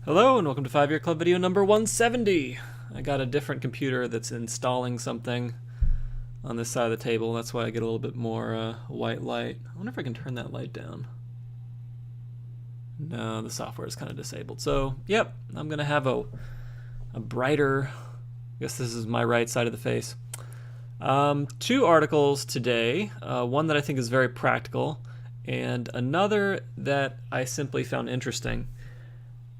Hello and welcome to 5 Year Club video number 170. I got a different computer that's installing something on this side of the table. That's why I get a little bit more white light. I wonder if I can turn that light down. No, the software is kind of disabled. So, yep, I'm going to have a brighter, I guess this is my right side of the face. Two articles today, one that I think is very practical and another that I simply found interesting.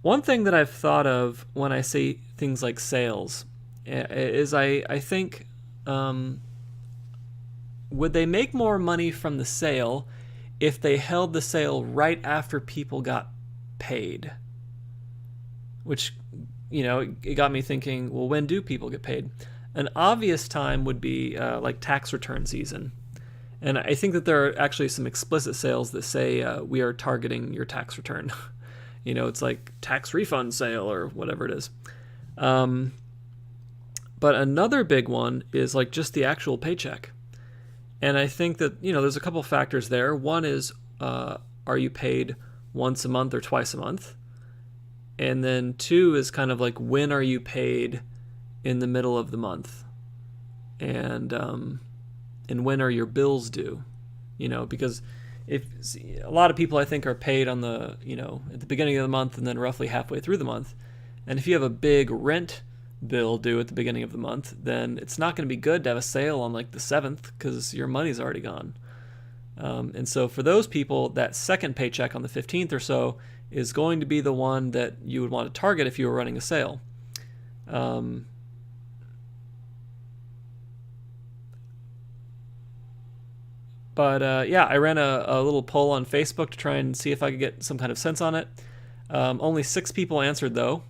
One thing that I've thought of when I say things like sales is I think, would they make more money from the sale if they held the sale right after people got paid? Which, it got me thinking, well, when do people get paid? An obvious time would be like tax return season. And I think that there are actually some explicit sales that say we are targeting your tax return. It's like tax refund sale or whatever it is. But another big one is like just the actual paycheck. And I think that, there's a couple factors there. One is, are you paid once a month or twice a month? And then two is kind of like, when are you paid in the middle of the month? And when are your bills due? Because if a lot of people I think are paid on the, at the beginning of the month and then roughly halfway through the month. And if you have a big rent bill due at the beginning of the month, then it's not going to be good to have a sale on like the 7th because your money's already gone. And so for those people, that second paycheck on the 15th or so is going to be the one that you would want to target if you were running a sale. But I ran a little poll on Facebook to try and see if I could get some kind of sense on it. Only 6 people answered, though,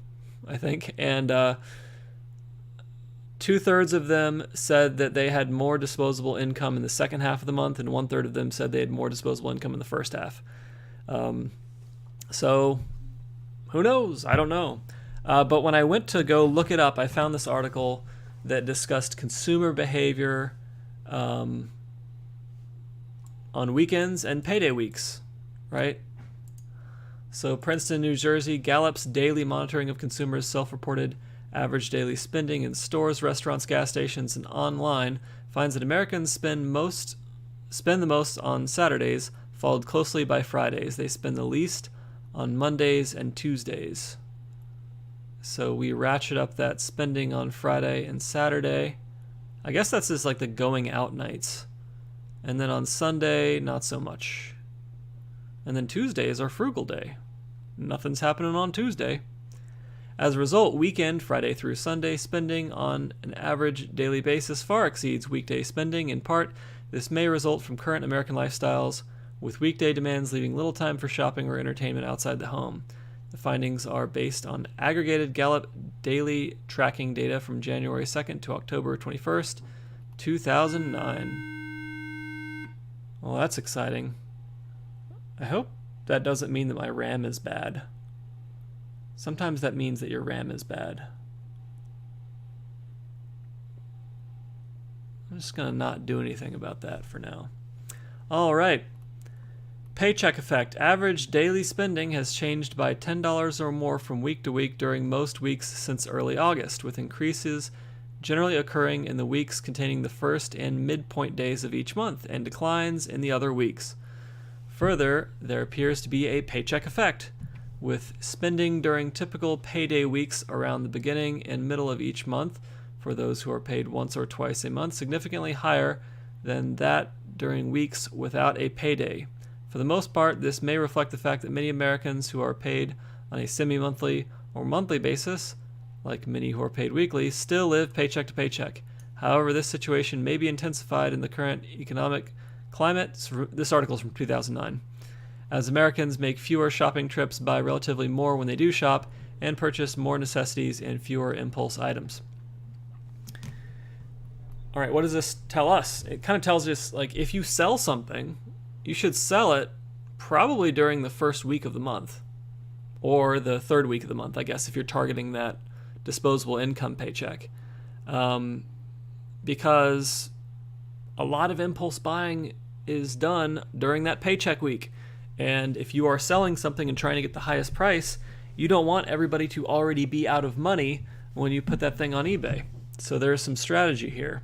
I think. And 2/3 of them said that they had more disposable income in the second half of the month, and 1/3 of them said they had more disposable income in the first half. So, who knows? I don't know. But when I went to go look it up, I found this article that discussed consumer behavior on weekends and payday weeks, right? So Princeton, New Jersey, Gallup's daily monitoring of consumers' self-reported average daily spending in stores, restaurants, gas stations, and online finds that Americans spend the most on Saturdays, followed closely by Fridays. They spend the least on Mondays and Tuesdays. So we ratchet up that spending on Friday and Saturday. I guess that's just like the going out nights. And then on Sunday, not so much. And then Tuesday is our frugal day. Nothing's happening on Tuesday. As a result, weekend, Friday through Sunday, spending on an average daily basis far exceeds weekday spending. In part, this may result from current American lifestyles, with weekday demands leaving little time for shopping or entertainment outside the home. The findings are based on aggregated Gallup daily tracking data from January 2nd to October 21st, 2009. Well, that's exciting. I hope that doesn't mean that my RAM is bad. Sometimes that means that your RAM is bad. I'm just going to not do anything about that for now. All right. Paycheck effect. Average daily spending has changed by $10 or more from week to week during most weeks since early August, with increases generally occurring in the weeks containing the first and midpoint days of each month, and declines in the other weeks. Further, there appears to be a paycheck effect, with spending during typical payday weeks around the beginning and middle of each month, for those who are paid once or twice a month, significantly higher than that during weeks without a payday. For the most part, this may reflect the fact that many Americans who are paid on a semi-monthly or monthly basis, like many who are paid weekly, still live paycheck to paycheck. However, this situation may be intensified in the current economic climate. This article is from 2009. As Americans make fewer shopping trips, buy relatively more when they do shop, and purchase more necessities and fewer impulse items. All right, what does this tell us? It kind of tells us, like, if you sell something, you should sell it probably during the first week of the month, or the third week of the month, I guess, if you're targeting that disposable income paycheck, because a lot of impulse buying is done during that paycheck week. And if you are selling something and trying to get the highest price, you don't want everybody to already be out of money when you put that thing on eBay. So there's some strategy here.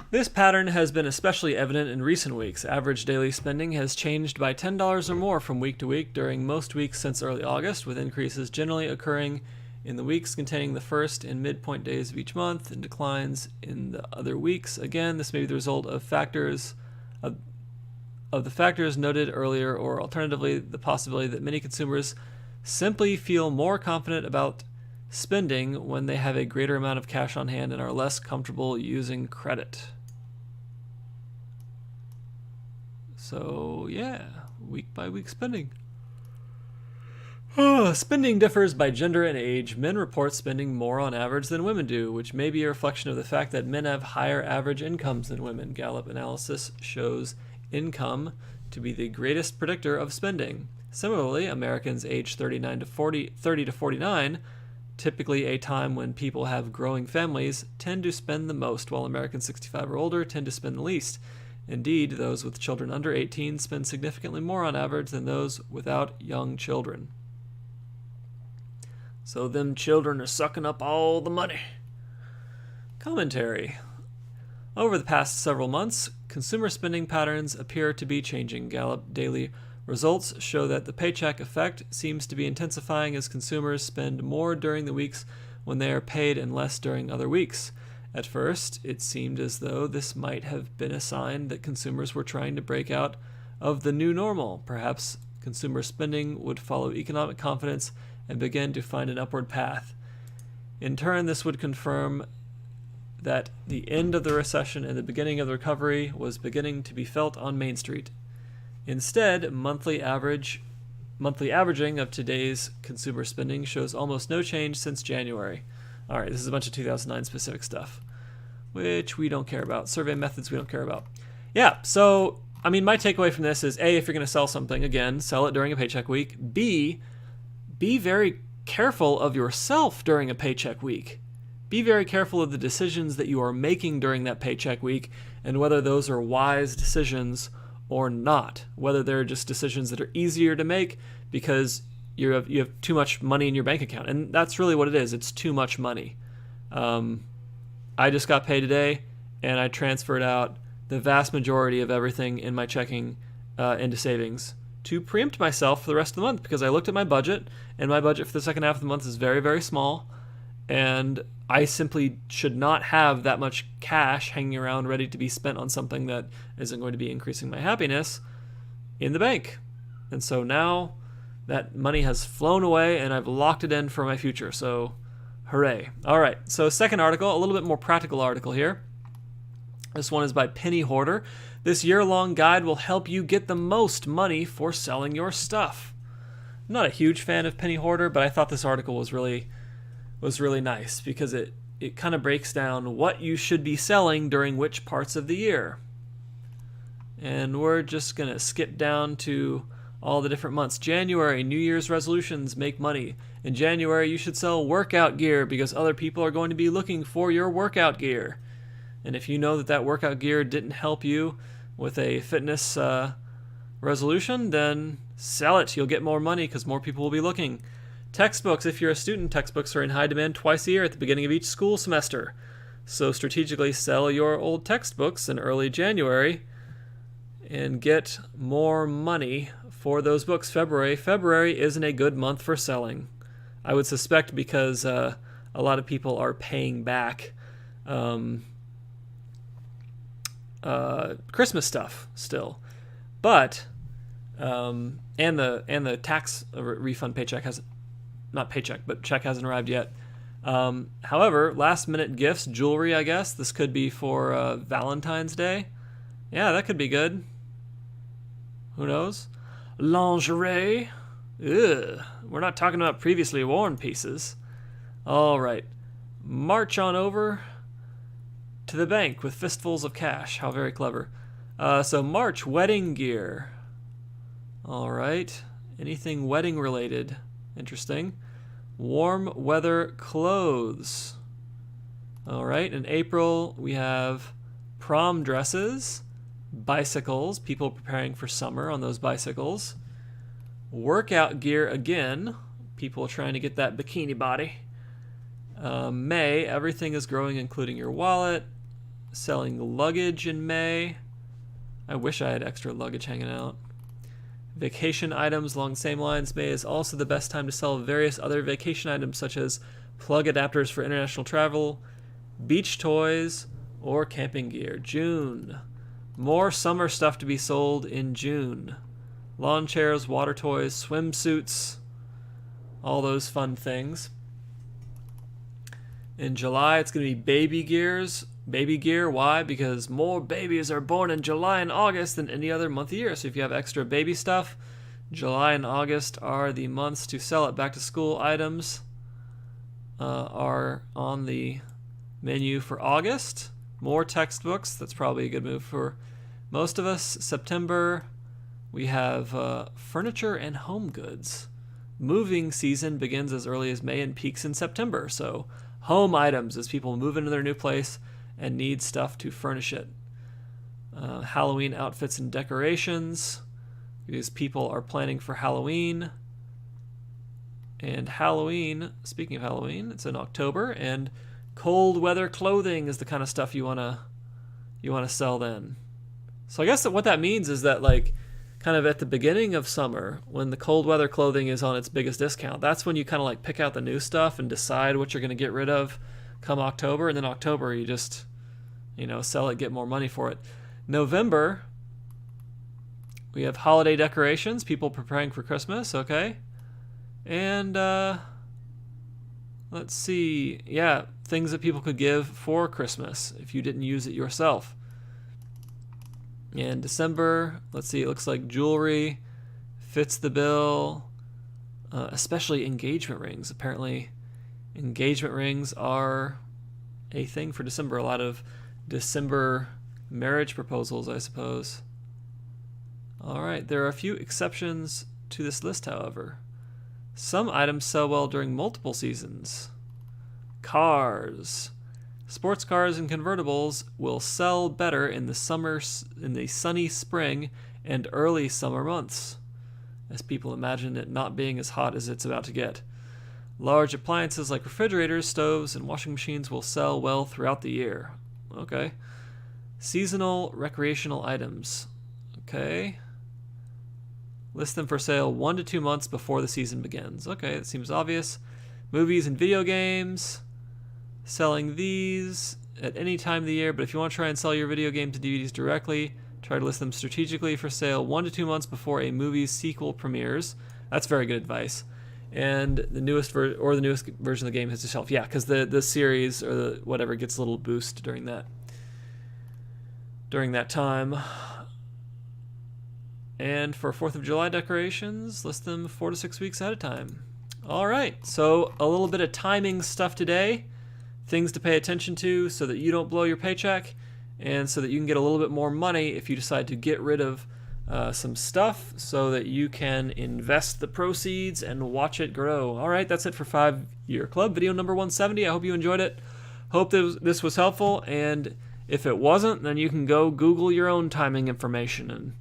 This pattern has been especially evident in recent weeks. Average daily spending has changed by $10 or more from week to week during most weeks since early August, with increases generally occurring in the weeks containing the first and midpoint days of each month and declines in the other weeks. Again, this may be the result of the factors noted earlier, or alternatively, the possibility that many consumers simply feel more confident about spending when they have a greater amount of cash on hand and are less comfortable using credit. So yeah, week by week spending. Spending differs by gender and age. Men report spending more on average than women do, which may be a reflection of the fact that men have higher average incomes than women. Gallup analysis shows income to be the greatest predictor of spending. Similarly, Americans aged 30 to 49, typically a time when people have growing families, tend to spend the most, while Americans 65 or older tend to spend the least. Indeed, those with children under 18 spend significantly more on average than those without young children. So them children are sucking up all the money. Commentary. Over the past several months, consumer spending patterns appear to be changing. Gallup daily results show that the paycheck effect seems to be intensifying as consumers spend more during the weeks when they are paid and less during other weeks. At first, it seemed as though this might have been a sign that consumers were trying to break out of the new normal. Perhaps consumer spending would follow economic confidence and begin to find an upward path. In turn, this would confirm that the end of the recession and the beginning of the recovery was beginning to be felt on Main Street. Instead, monthly averaging of today's consumer spending shows almost no change since January. All right, this is a bunch of 2009 specific stuff, which we don't care about. Survey methods we don't care about. Yeah, so, I mean, my takeaway from this is, A, if you're going to sell something, again, sell it during a paycheck week. B, be very careful of yourself during a paycheck week. Be very careful of the decisions that you are making during that paycheck week and whether those are wise decisions or not. Whether they're just decisions that are easier to make because you have too much money in your bank account. And that's really what it is. It's too much money. I just got paid today and I transferred out the vast majority of everything in my checking into savings to preempt myself for the rest of the month, because I looked at my budget, and my budget for the second half of the month is very, very small, and I simply should not have that much cash hanging around ready to be spent on something that isn't going to be increasing my happiness in the bank. And so now that money has flown away and I've locked it in for my future, so hooray. All right, so second article, a little bit more practical article here. This one is by Penny Hoarder. This year-long guide will help you get the most money for selling your stuff. I'm not a huge fan of Penny Hoarder, but I thought this article was really nice because it kind of breaks down what you should be selling during which parts of the year. And we're just going to skip down to all the different months. January, New Year's resolutions make money. In January, you should sell workout gear because other people are going to be looking for your workout gear. And if you know that workout gear didn't help you with a fitness resolution, then sell it. You'll get more money because more people will be looking. Textbooks, if you're a student, textbooks are in high demand twice a year at the beginning of each school semester. So strategically sell your old textbooks in early January and get more money for those books. February isn't a good month for selling. I would suspect because a lot of people are paying back Christmas stuff still, but and the tax refund check hasn't arrived yet. However, last minute gifts, jewelry, I guess this could be for Valentine's Day. Yeah, that could be good. Who knows? Lingerie. Ugh. We're not talking about previously worn pieces. All right, march on over to the bank with fistfuls of cash. How very clever. So March, wedding gear. All right. Anything wedding related. Interesting. Warm weather clothes. All right. In April, we have prom dresses, bicycles, people preparing for summer on those bicycles. Workout gear again. People are trying to get that bikini body. May, everything is growing, including your wallet. Selling luggage in May. I wish I had extra luggage hanging out. Vacation items along the same lines. May is also the best time to sell various other vacation items such as plug adapters for international travel, beach toys, or camping gear. June. More summer stuff to be sold in June. Lawn chairs, water toys, swimsuits, all those fun things. In July, it's going to be baby gears. Baby gear, why? Because more babies are born in July and August than any other month of the year. So if you have extra baby stuff, July and August are the months to sell it. Back to school items are on the menu for August. More textbooks. That's probably a good move for most of us. September, we have furniture and home goods. Moving season begins as early as May and peaks in September. So home items as people move into their new place and need stuff to furnish it. Halloween outfits and decorations, because people are planning for Halloween. And Halloween, speaking of Halloween, it's in October, and cold weather clothing is the kind of stuff you wanna sell then. So I guess that what that means is that, like, kind of at the beginning of summer, when the cold weather clothing is on its biggest discount, that's when you kind of like pick out the new stuff and decide what you're going to get rid of come October. And then October, you just, sell it, get more money for it. November, we have holiday decorations, people preparing for Christmas, okay. And let's see, yeah, things that people could give for Christmas if you didn't use it yourself. And December, let's see, it looks like jewelry fits the bill, especially engagement rings. Apparently, engagement rings are a thing for December. A lot of December marriage proposals, I suppose. All right, there are a few exceptions to this list, however. Some items sell well during multiple seasons. Cars. Sports cars and convertibles will sell better in the sunny spring and early summer months, as people imagine it not being as hot as it's about to get. Large appliances like refrigerators, stoves, and washing machines will sell well throughout the year. Okay. Seasonal recreational items. Okay. List them for sale 1 to 2 months before the season begins. Okay, that seems obvious. Movies and video games. Selling these at any time of the year, but if you want to try and sell your video games and DVDs directly, try to list them strategically for sale 1 to 2 months before a movie's sequel premieres. That's very good advice. And the newest version of the game hits the shelf. Yeah, because the series or the whatever gets a little boost during that time. And for 4th of July decorations, list them 4 to 6 weeks at a time. All right, so a little bit of timing stuff today. Things to pay attention to so that you don't blow your paycheck and so that you can get a little bit more money if you decide to get rid of some stuff so that you can invest the proceeds and watch it grow. All right, that's it for 5 Year Club, video number 170. I hope you enjoyed it. Hope this was helpful, and if it wasn't, then you can go Google your own timing information and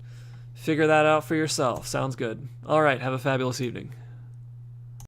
figure that out for yourself. Sounds good. All right, have a fabulous evening.